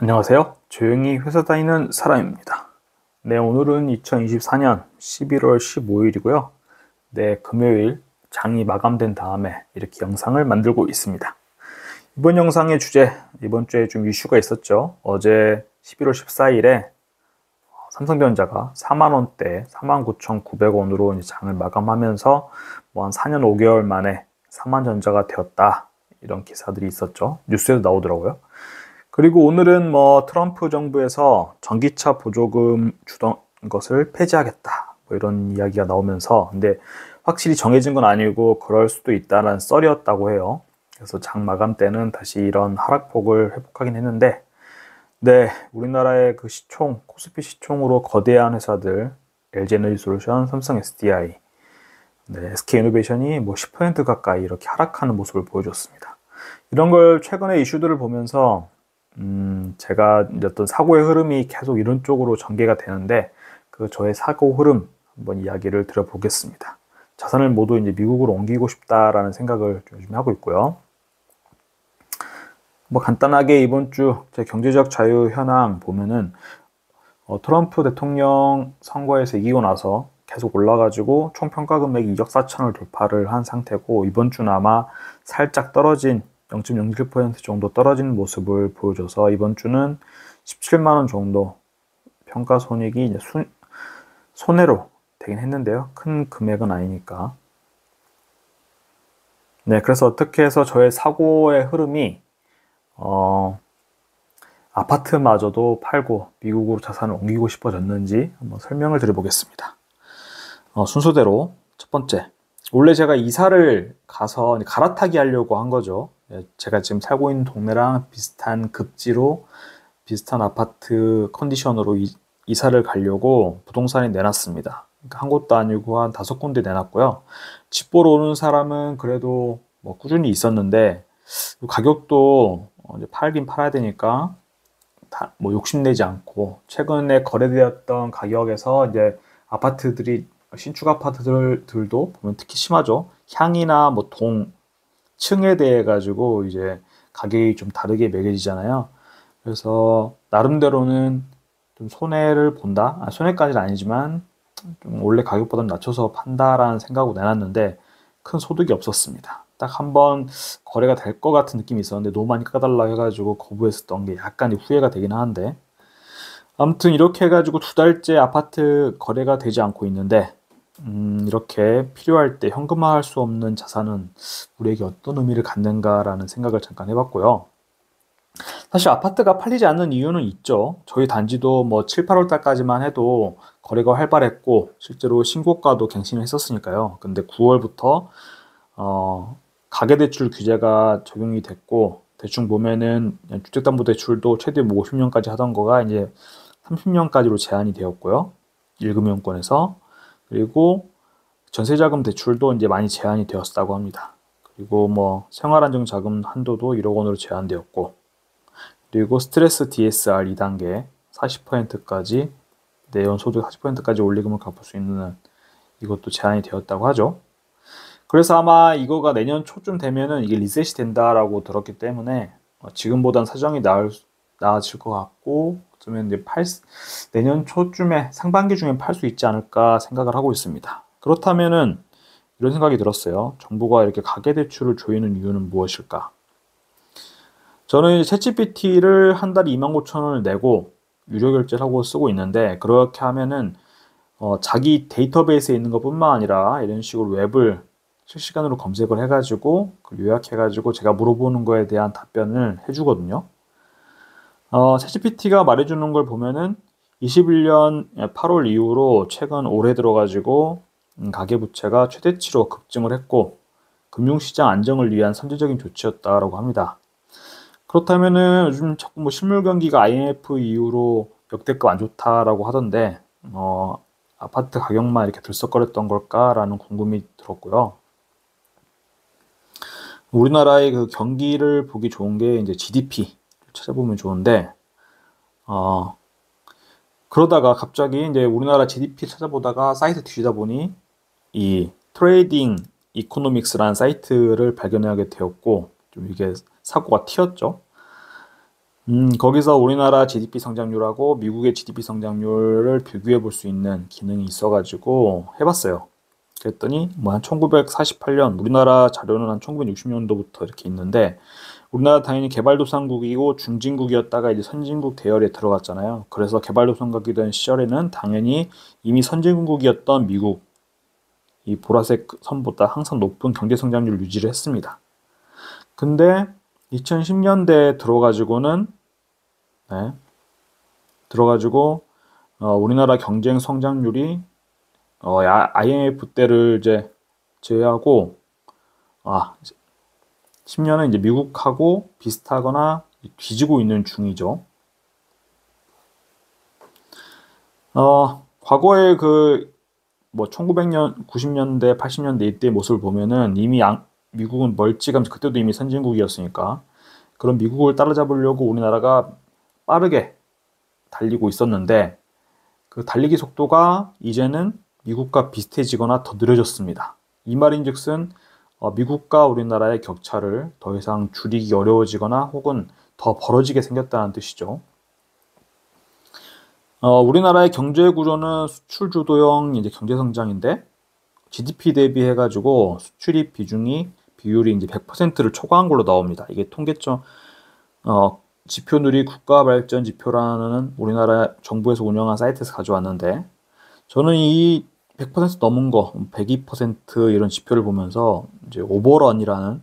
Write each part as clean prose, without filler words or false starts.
안녕하세요. 조용히 회사 다니는 사람입니다. 네, 오늘은 2024년 11월 15일이고요. 네, 금요일 장이 마감된 다음에 이렇게 영상을 만들고 있습니다. 이번 영상의 주제, 이번 주에 좀 이슈가 있었죠. 어제 11월 14일에 삼성전자가 4만원대 49,900원으로 장을 마감하면서 뭐 한 4년 5개월 만에 4만전자가 되었다. 이런 기사들이 있었죠. 뉴스에도 나오더라고요. 그리고 오늘은 뭐 트럼프 정부에서 전기차 보조금 주던 것을 폐지하겠다. 뭐 이런 이야기가 나오면서 근데 확실히 정해진 건 아니고 그럴 수도 있다는 썰이었다고 해요. 그래서 장 마감 때는 다시 이런 하락폭을 회복하긴 했는데 네, 우리나라의 그 시총, 코스피 시총으로 거대한 회사들 LG에너지솔루션, 삼성 SDI, 네, SK이노베이션이 뭐 10% 가까이 이렇게 하락하는 모습을 보여줬습니다. 이런 걸 최근에 이슈들을 보면서 제가 이제 어떤 사고의 흐름이 계속 이런 쪽으로 전개가 되는데 그 저의 사고 흐름 한번 이야기를 드려보겠습니다. 자산을 모두 이제 미국으로 옮기고 싶다라는 생각을 요즘 하고 있고요. 뭐 간단하게 이번 주 제 경제적 자유 현황 보면은 트럼프 대통령 선거에서 이기고 나서 계속 올라가지고 총 평가 금액이 2억 4천을 돌파를 한 상태고 이번 주는 아마 살짝 떨어진 0.07% 정도 떨어지는 모습을 보여줘서 이번 주는 17만 원 정도 평가 손익이 이제 손해로 되긴 했는데요. 큰 금액은 아니니까. 네, 그래서 어떻게 해서 저의 사고의 흐름이 아파트마저도 팔고 미국으로 자산을 옮기고 싶어졌는지 한번 설명을 드려보겠습니다. 순서대로 첫 번째, 원래 제가 이사를 가서 갈아타기 하려고 한 거죠. 제가 지금 살고 있는 동네랑 비슷한 급지로 비슷한 아파트 컨디션으로 이사를 가려고 부동산에 내놨습니다. 그러니까 한 곳도 아니고 한 5군데 내놨고요. 집 보러 오는 사람은 그래도 뭐 꾸준히 있었는데 가격도 이제 팔긴 팔아야 되니까 뭐 욕심내지 않고 최근에 거래되었던 가격에서 이제 아파트들이 신축 아파트들도 보면 특히 심하죠. 향이나 뭐 층에 대해 가지고 이제 가격이 좀 다르게 매겨지잖아요. 그래서 나름대로는 좀 손해를 본다. 손해까지는 아니지만 좀 원래 가격보다 낮춰서 판다라는 생각으로 내놨는데 큰 소득이 없었습니다. 딱 한 번 거래가 될 것 같은 느낌이 있었는데 너무 많이 까달라 해가지고 거부했었던 게 약간 후회가 되긴 하는데 아무튼 이렇게 해가지고 2달째 아파트 거래가 되지 않고 있는데 이렇게 필요할 때 현금화할 수 없는 자산은 우리에게 어떤 의미를 갖는가라는 생각을 잠깐 해봤고요. 사실 아파트가 팔리지 않는 이유는 있죠. 저희 단지도 뭐 7, 8월 달까지만 해도 거래가 활발했고 실제로 신고가도 갱신을 했었으니까요. 근데 9월부터 가계대출 규제가 적용이 됐고 대충 보면은 주택담보대출도 최대 50년까지 하던 거가 이제 30년까지로 제한이 되었고요. 1금융권에서 그리고 전세자금 대출도 이제 많이 제한이 되었다고 합니다. 그리고 뭐 생활안정자금 한도도 1억 원으로 제한되었고 그리고 스트레스 DSR 2단계 40%까지 내연 소득 40%까지 원리금을 갚을 수 있는 이것도 제한이 되었다고 하죠. 그래서 아마 이거가 내년 초쯤 되면은 이게 리셋이 된다라고 들었기 때문에 지금보단 사정이 나아질 것 같고 그러면 이제 내년 초쯤에 상반기 중에 팔 수 있지 않을까 생각을 하고 있습니다. 그렇다면은 이런 생각이 들었어요. 정부가 이렇게 가계대출을 조이는 이유는 무엇일까? 저는 챗GPT를 한 달에 29,000원을 내고 유료 결제를 하고 쓰고 있는데 그렇게 하면은 자기 데이터베이스에 있는 것뿐만 아니라 이런 식으로 웹을 실시간으로 검색을 해가지고 요약해가지고 제가 물어보는 거에 대한 답변을 해주거든요. 챗GPT가 말해주는 걸 보면은 21년 8월 이후로 최근 올해 들어가지고 가계부채가 최대치로 급증을 했고 금융시장 안정을 위한 선제적인 조치였다라고 합니다. 그렇다면은 요즘 자꾸 뭐 실물 경기가 IMF 이후로 역대급 안 좋다라고 하던데 아파트 가격만 이렇게 들썩거렸던 걸까라는 궁금이 들었고요. 우리나라의 그 경기를 보기 좋은 게 이제 GDP 찾아보면 좋은데 그러다가 갑자기 이제 우리나라 GDP 찾아보다가 사이트 뒤지다 보니 이 트레이딩 이코노믹스라는 사이트를 발견하게 되었고 좀 이게 사고가 튀었죠. 거기서 우리나라 GDP 성장률하고 미국의 GDP 성장률을 비교해 볼 수 있는 기능이 있어가지고 해봤어요. 그랬더니 뭐 한 1948년 우리나라 자료는 한 1960년도부터 이렇게 있는데 우리나라 당연히 개발도상국이고 중진국이었다가 이제 선진국 대열에 들어갔잖아요. 그래서 개발도상국이던 시절에는 당연히 이미 선진국이었던 미국 이 보라색 선보다 항상 높은 경제 성장률을 유지를 했습니다. 근데 2010년대에 들어가지고는 우리나라 경쟁 성장률이 IMF 때를 이제 제외하고 10년은 이제 미국하고 비슷하거나 뒤지고 있는 중이죠. 과거에 그 뭐 1900년, 90년대, 80년대 이때 모습을 보면은 이미 미국은 멀찌감치 그때도 이미 선진국이었으니까 그런 미국을 따라잡으려고 우리나라가 빠르게 달리고 있었는데 그 달리기 속도가 이제는 미국과 비슷해지거나 더 느려졌습니다. 이 말인즉슨 미국과 우리나라의 격차를 더 이상 줄이기 어려워지거나 혹은 더 벌어지게 생겼다는 뜻이죠. 우리나라의 경제 구조는 수출 주도형 이제 경제 성장인데 GDP 대비해가지고 수출입 비율이 이제 100%를 초과한 걸로 나옵니다. 이게 통계청 지표누리 국가발전 지표라는 우리나라 정부에서 운영한 사이트에서 가져왔는데 저는 이 100% 넘은 거, 102% 이런 지표를 보면서 이제 오버런이라는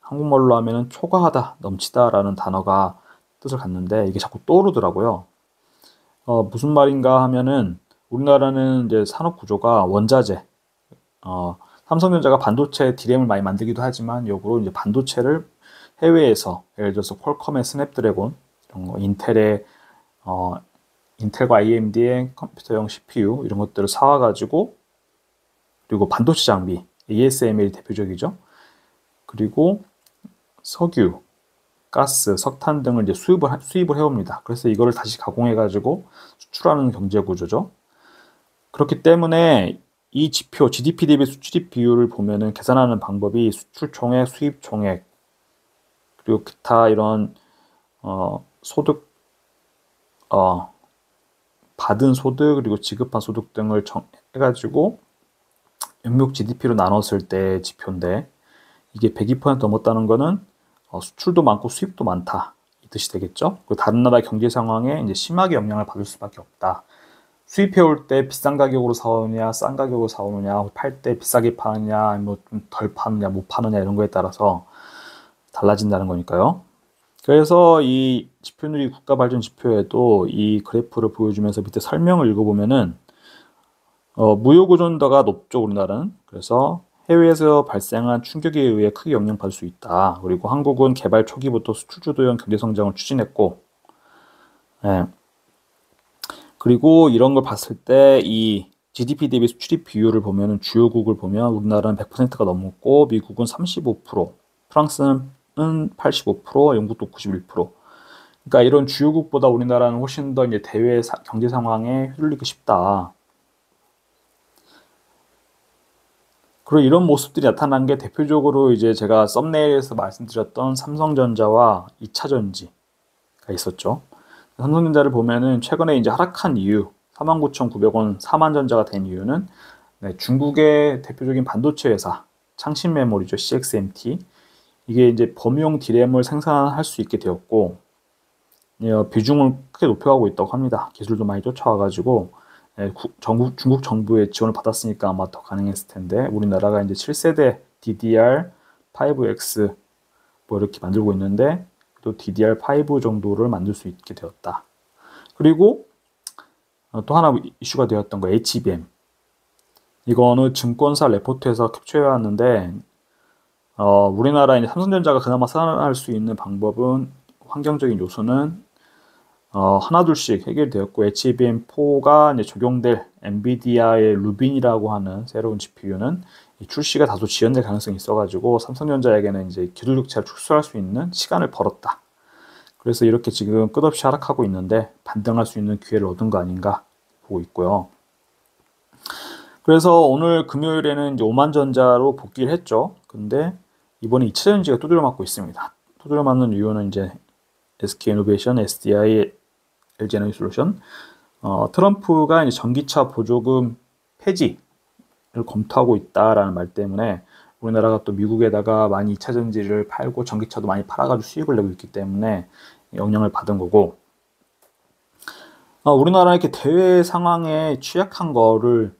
한국말로 하면은 초과하다, 넘치다라는 단어가 뜻을 갖는데 이게 자꾸 떠오르더라고요. 무슨 말인가 하면은 우리나라는 이제 산업 구조가 원자재, 삼성전자가 반도체 D램을 많이 만들기도 하지만 역으로 이제 반도체를 해외에서 예를 들어서 퀄컴의 스냅드래곤 이런 거, 인텔과 AMD의 컴퓨터용 CPU 이런 것들을 사와가지고 그리고 반도체 장비 ASML이 대표적이죠. 그리고 석유, 가스, 석탄 등을 이제 수입을 해옵니다. 그래서 이거를 다시 가공해가지고 수출하는 경제 구조죠. 그렇기 때문에 이 지표 GDP 대비 수출입 비율을 보면은 계산하는 방법이 수출 총액, 수입 총액 그리고 기타 이런 소득 받은 소득 그리고 지급한 소득 등을 해가지고 연속 GDP로 나눴을 때 지표인데 이게 102% 넘었다는 거는 수출도 많고 수입도 많다 이 뜻이 되겠죠. 그리고 다른 나라 경제 상황에 이제 심하게 영향을 받을 수밖에 없다. 수입해 올 때 비싼 가격으로 사오느냐, 싼 가격으로 사오느냐, 팔 때 비싸게 파느냐, 뭐 좀 덜 파느냐, 못 파느냐 이런 거에 따라서 달라진다는 거니까요. 그래서 이 지표누리 국가발전 지표에도 이 그래프를 보여주면서 밑에 설명을 읽어보면은 무역의존도가 높죠 우리나라는. 그래서 해외에서 발생한 충격에 의해 크게 영향받을 수 있다. 그리고 한국은 개발 초기부터 수출 주도형 경제 성장을 추진했고, 그리고 이런 걸 봤을 때 이 GDP 대비 수출입 비율을 보면은 주요국을 보면 우리나라는 100%가 넘었고 미국은 35%, 프랑스는 85%, 영국도 91%. 그러니까 이런 주요국보다 우리나라는 훨씬 더 이제 대외 경제 상황에 휘둘리기 쉽다. 그리고 이런 모습들이 나타난 게 대표적으로 이제 제가 썸네일에서 말씀드렸던 삼성전자와 2차전지가 있었죠. 삼성전자를 보면은 최근에 이제 하락한 이유, 49,900원 4만전자가 된 이유는 중국의 대표적인 반도체 회사, 창신 메모리죠, CXMT. 이게 이제 범용 D램을 생산할 수 있게 되었고, 비중을 크게 높여가고 있다고 합니다. 기술도 많이 쫓아와가지고, 중국 정부의 지원을 받았으니까 아마 더 가능했을 텐데 우리나라가 이제 7세대 DDR5X 뭐 이렇게 만들고 있는데 또 DDR5 정도를 만들 수 있게 되었다. 그리고 또 하나 이슈가 되었던 거 HBM. 이거는 증권사 레포트에서 캡처해 왔는데 우리나라 이제 삼성전자가 그나마 살아날 수 있는 방법은 환경적인 요소는 하나둘씩 해결되었고 HBM4가 이제 적용될 엔비디아의 루빈이라고 하는 새로운 GPU는 출시가 다소 지연될 가능성이 있어가지고 삼성전자에게는 이제 기술 격차를 축소할 수 있는 시간을 벌었다. 그래서 이렇게 지금 끝없이 하락하고 있는데 반등할 수 있는 기회를 얻은 거 아닌가 보고 있고요. 그래서 오늘 금요일에는 이제 오만전자로 복귀를 했죠. 근데 이번에 2차전지가 두드려 맞고 있습니다. 두드려 맞는 이유는 이제 SK 이노베이션, SDI, LG 에너지 솔루션. 트럼프가 이제 전기차 보조금 폐지를 검토하고 있다라는 말 때문에 우리나라가 또 미국에다가 많이 2차 전지를 팔고 전기차도 많이 팔아가지고 수익을 내고 있기 때문에 영향을 받은 거고, 우리나라 이렇게 대외 상황에 취약한 거를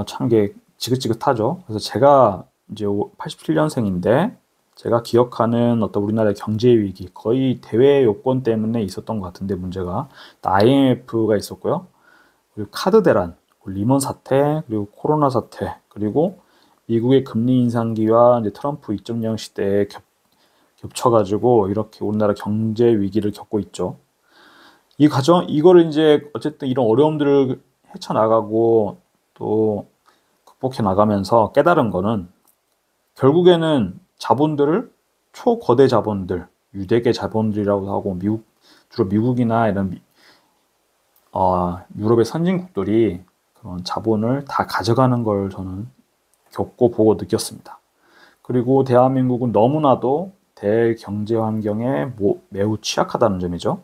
참 이게 지긋지긋하죠. 그래서 제가 이제 87년생인데 제가 기억하는 어떤 우리나라의 경제 위기, 거의 대외 요건 때문에 있었던 것 같은데 문제가 IMF가 있었고요. 그리고 카드 대란, 리먼 사태, 그리고 코로나 사태, 그리고 미국의 금리 인상기와 이제 트럼프 2.0 시대에 겹쳐가지고 이렇게 우리나라 경제 위기를 겪고 있죠. 이거를 이제 어쨌든 이런 어려움들을 헤쳐나가고 또 극복해 나가면서 깨달은 거는 결국에는 자본들을 초거대 자본들, 유대계 자본들이라고 하고 주로 미국이나 이런 유럽의 선진국들이 그런 자본을 다 가져가는 걸 저는 겪고 보고 느꼈습니다. 그리고 대한민국은 너무나도 대경제 환경에 매우 취약하다는 점이죠.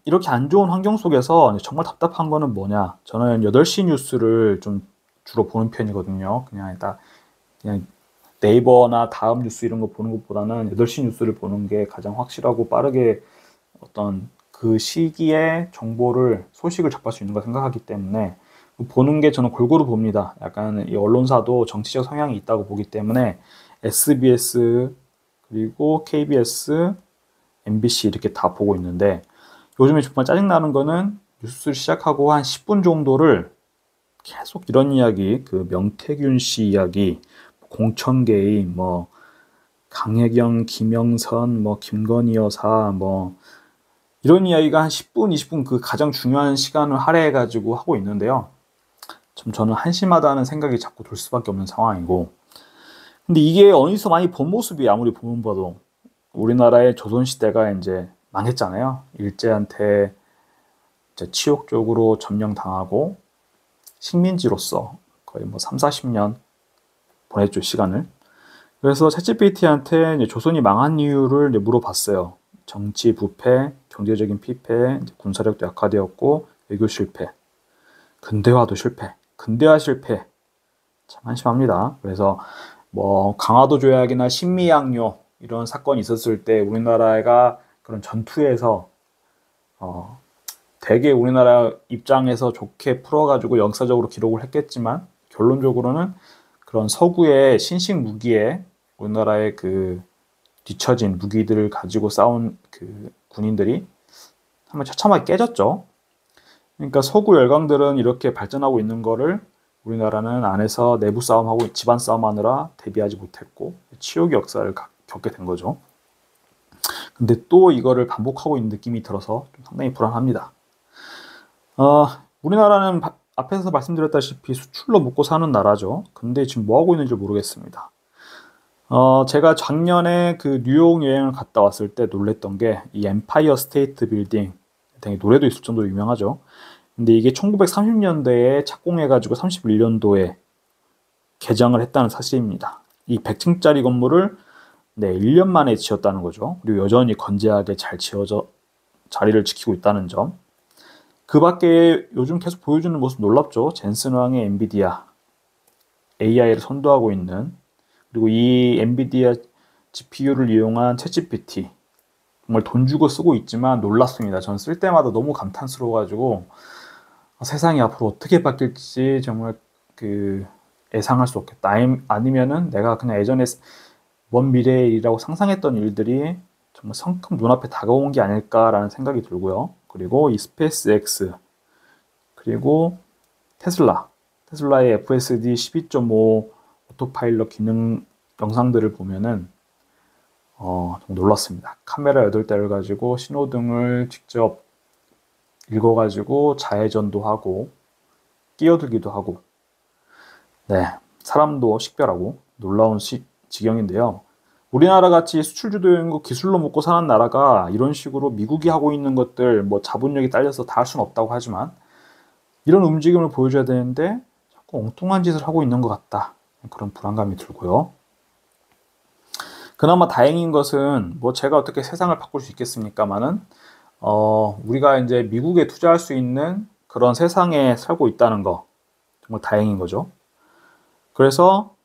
이렇게 안 좋은 환경 속에서 정말 답답한 거는 뭐냐. 저는 8시 뉴스를 좀 주로 보는 편이거든요. 그냥 네이버나 다음 뉴스 이런 거 보는 것보다는 8시 뉴스를 보는 게 가장 확실하고 빠르게 어떤 그 시기에 소식을 접할 수 있는 거 생각하기 때문에 보는 게 저는 골고루 봅니다. 약간 이 언론사도 정치적 성향이 있다고 보기 때문에 SBS 그리고 KBS, MBC 이렇게 다 보고 있는데 요즘에 정말 짜증나는 거는 뉴스를 시작하고 한 10분 정도를 계속 이런 이야기, 그 명태균 씨 이야기, 공천개입, 강혜경, 김영선, 김건희 여사, 이런 이야기가 한 10분, 20분 그 가장 중요한 시간을 할애해가지고 하고 있는데요. 좀 저는 한심하다는 생각이 자꾸 들 수밖에 없는 상황이고. 근데 이게 어디서 많이 본 모습이 아무리 보면 봐도 우리나라의 조선시대가 이제 망했잖아요. 일제한테 이제 치욕적으로 점령당하고 식민지로서 거의 3, 40년 보냈죠, 시간을. 그래서 챗GPT한테 이제 조선이 망한 이유를 이제 물어봤어요. 정치 부패, 경제적인 피폐, 군사력도 약화되었고 외교 실패, 근대화도 실패, 근대화 실패. 참 한심합니다. 그래서 강화도 조약이나 신미양요 이런 사건이 있었을 때 우리나라가 그런 전투에서 되게 우리나라 입장에서 좋게 풀어가지고 역사적으로 기록을 했겠지만 결론적으로는 그런 서구의 신식 무기에 우리나라의 그 뒤처진 무기들을 가지고 싸운 그 군인들이 한번 처참하게 깨졌죠. 그러니까 서구 열강들은 이렇게 발전하고 있는 거를 우리나라는 안에서 내부 싸움하고 집안 싸움하느라 대비하지 못했고 치욕의 역사를 겪게 된 거죠. 근데 또 이거를 반복하고 있는 느낌이 들어서 좀 상당히 불안합니다. 우리나라는 앞에서 말씀드렸다시피 수출로 먹고 사는 나라죠. 근데 지금 뭐 하고 있는지 모르겠습니다. 제가 작년에 그 뉴욕 여행을 갔다 왔을 때 놀랬던 게 이 엠파이어 스테이트 빌딩, 되게 노래도 있을 정도로 유명하죠. 근데 이게 1930년대에 착공해가지고 31년도에 개장을 했다는 사실입니다. 이 100층짜리 건물을 1년 만에 지었다는 거죠. 그리고 여전히 건재하게 잘 지어져 자리를 지키고 있다는 점. 그 밖에 요즘 계속 보여주는 모습 놀랍죠. 젠슨 왕의 엔비디아, AI를 선도하고 있는, 그리고 이 엔비디아 GPU를 이용한 챗GPT. 정말 돈 주고 쓰고 있지만 놀랍습니다. 전 쓸 때마다 너무 감탄스러워가지고 세상이 앞으로 어떻게 바뀔지 정말 예상할 수 없겠다. 아니면은 내가 그냥 예전에 먼 미래의 일이라고 상상했던 일들이 정말 성큼 눈앞에 다가온 게 아닐까라는 생각이 들고요. 그리고 이 스페이스X, 그리고 테슬라의 FSD 12.5 오토파일럿 기능 영상들을 보면은 정말 놀랐습니다. 카메라 8대를 가지고 신호등을 직접 읽어가지고 좌회전도 하고 끼어들기도 하고, 사람도 식별하고 놀라운 지경인데요. 우리나라 같이 수출 주도형이고 기술로 먹고 사는 나라가 이런 식으로 미국이 하고 있는 것들 자본력이 딸려서 다 할 수는 없다고 하지만 이런 움직임을 보여줘야 되는데 자꾸 엉뚱한 짓을 하고 있는 것 같다. 그런 불안감이 들고요. 그나마 다행인 것은 뭐 제가 어떻게 세상을 바꿀 수 있겠습니까마는 우리가 이제 미국에 투자할 수 있는 그런 세상에 살고 있다는 거 정말 다행인 거죠. 그래서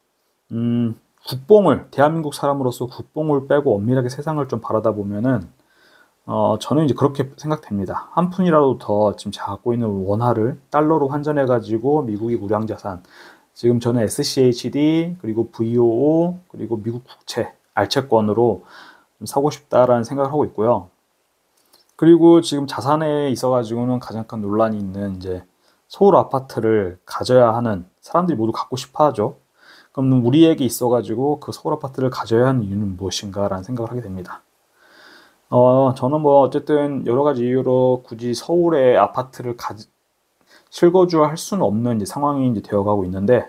국뽕을 대한민국 사람으로서 국뽕을 빼고 엄밀하게 세상을 좀 바라다 보면은 저는 이제 그렇게 생각됩니다. 한 푼이라도 더 지금 제가 갖고 있는 원화를 달러로 환전해 가지고 미국의 우량 자산, 지금 저는 SCHD 그리고 VOO 그리고 미국 국채 알채권으로 좀 사고 싶다라는 생각을 하고 있고요. 그리고 지금 자산에 있어 가지고는 가장 큰 논란이 있는 이제 서울 아파트를 가져야 하는, 사람들이 모두 갖고 싶어 하죠. 그럼 우리에게 있어 가지고 그 서울 아파트를 가져야 하는 이유는 무엇인가라는 생각을 하게 됩니다. 저는 뭐 어쨌든 여러 가지 이유로 굳이 서울의 아파트를 실거주할 수는 없는 이제 상황이 이제 되어가고 있는데,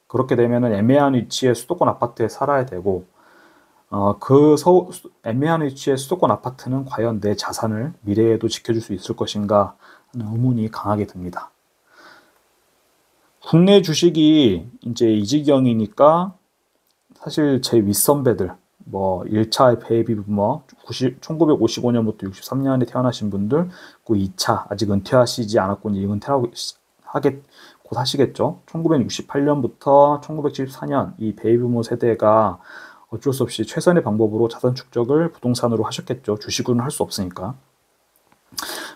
그렇게 되면은 애매한 위치의 수도권 아파트에 살아야 되고, 애매한 위치의 수도권 아파트는 과연 내 자산을 미래에도 지켜줄 수 있을 것인가 하는 의문이 강하게 듭니다. 국내 주식이 이제 이 지경이니까 사실 제 윗선배들, 뭐 1차 베이비 부머 1955년부터 63년에 태어나신 분들, 그 2차 아직 은퇴하시지 않았고 이제 곧 하시겠죠. 1968년부터 1974년 이 베이비 부머 세대가 어쩔 수 없이 최선의 방법으로 자산 축적을 부동산으로 하셨겠죠. 주식으로는 할 수 없으니까.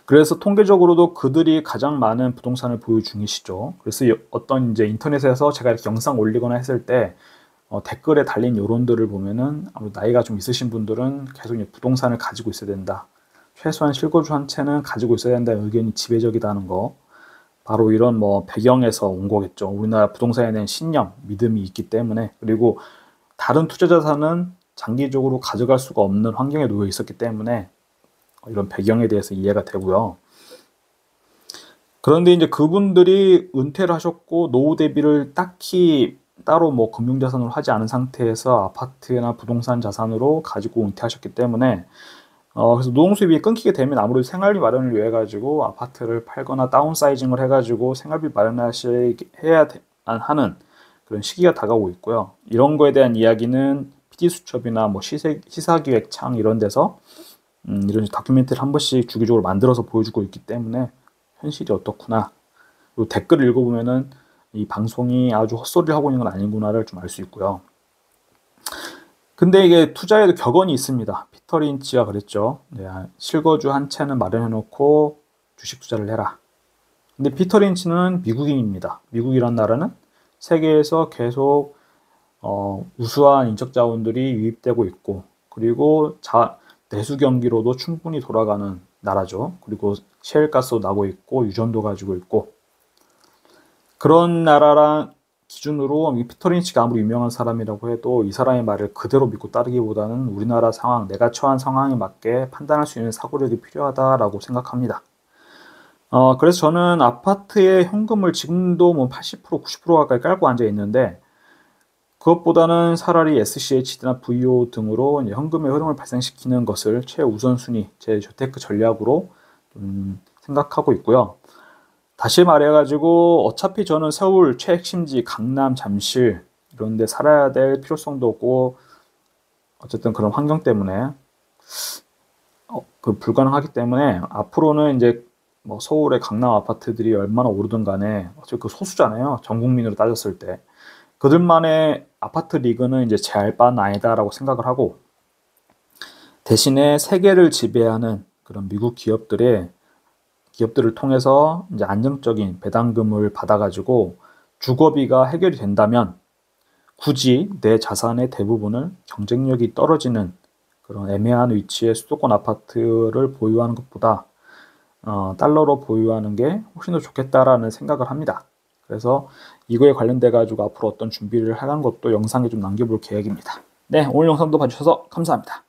그래서 통계적으로도 그들이 가장 많은 부동산을 보유 중이시죠. 그래서 어떤 이제 인터넷에서 제가 이렇게 영상 올리거나 했을 때 댓글에 달린 여론들을 보면은 아무래도 나이가 좀 있으신 분들은 계속 부동산을 가지고 있어야 된다, 최소한 실거주 한 채는 가지고 있어야 된다는 의견이 지배적이다는 거, 바로 이런 뭐 배경에서 온 거겠죠. 우리나라 부동산에 대한 신념, 믿음이 있기 때문에, 그리고 다른 투자 자산은 장기적으로 가져갈 수가 없는 환경에 놓여 있었기 때문에 이런 배경에 대해서 이해가 되고요. 그런데 이제 그분들이 은퇴를 하셨고 노후 대비를 딱히 따로 뭐 금융자산으로 하지 않은 상태에서 아파트나 부동산 자산으로 가지고 은퇴하셨기 때문에 그래서 노동 수입이 끊기게 되면 아무래도 생활비 마련을 위해 가지고 아파트를 팔거나 다운사이징을 해가지고 생활비 마련해야 하는 그런 시기가 다가오고 있고요. 이런 거에 대한 이야기는 PD수첩이나 뭐 시사기획창 이런 데서 이런 다큐멘터리를 한 번씩 주기적으로 만들어서 보여주고 있기 때문에 현실이 어떻구나, 그리고 댓글을 읽어보면은 이 방송이 아주 헛소리를 하고 있는 건 아니구나를 좀 알 수 있고요. 근데 이게 투자에도 격언이 있습니다. 피터 린치가 그랬죠. 네, 실거주 한 채는 마련해 놓고 주식 투자를 해라. 근데 피터 린치는 미국인입니다. 미국이란 나라는 세계에서 계속 우수한 인적 자원들이 유입되고 있고, 그리고 내수 경기로도 충분히 돌아가는 나라죠. 그리고 셰일가스도 나고 있고 유전도 가지고 있고, 그런 나라랑 기준으로 피터 린치가 아무리 유명한 사람이라고 해도 이 사람의 말을 그대로 믿고 따르기보다는 우리나라 상황, 내가 처한 상황에 맞게 판단할 수 있는 사고력이 필요하다라고 생각합니다. 그래서 저는 아파트에 현금을 지금도 뭐 80%, 90% 가까이 깔고 앉아 있는데, 그것보다는 차라리 SCHD나 VO 등으로 현금의 흐름을 발생시키는 것을 최우선순위, 제 재테크 전략으로 생각하고 있고요. 다시 말해가지고 어차피 저는 서울 최핵심지 강남, 잠실 이런 데 살아야 될 필요성도 없고, 어쨌든 그런 환경 때문에 불가능하기 때문에 앞으로는 이제 뭐 서울의 강남 아파트들이 얼마나 오르든 간에 어차피 그 소수잖아요. 전 국민으로 따졌을 때. 그들만의 아파트 리그는 이제 제 알 바는 아니다라고 생각을 하고, 대신에 세계를 지배하는 그런 미국 기업들을 통해서 이제 안정적인 배당금을 받아가지고 주거비가 해결이 된다면 굳이 내 자산의 대부분을 경쟁력이 떨어지는 그런 애매한 위치의 수도권 아파트를 보유하는 것보다 달러로 보유하는 게 훨씬 더 좋겠다라는 생각을 합니다. 그래서 이거에 관련돼 가지고 앞으로 어떤 준비를 하는 것도 영상에 좀 남겨볼 계획입니다. 네, 오늘 영상도 봐주셔서 감사합니다.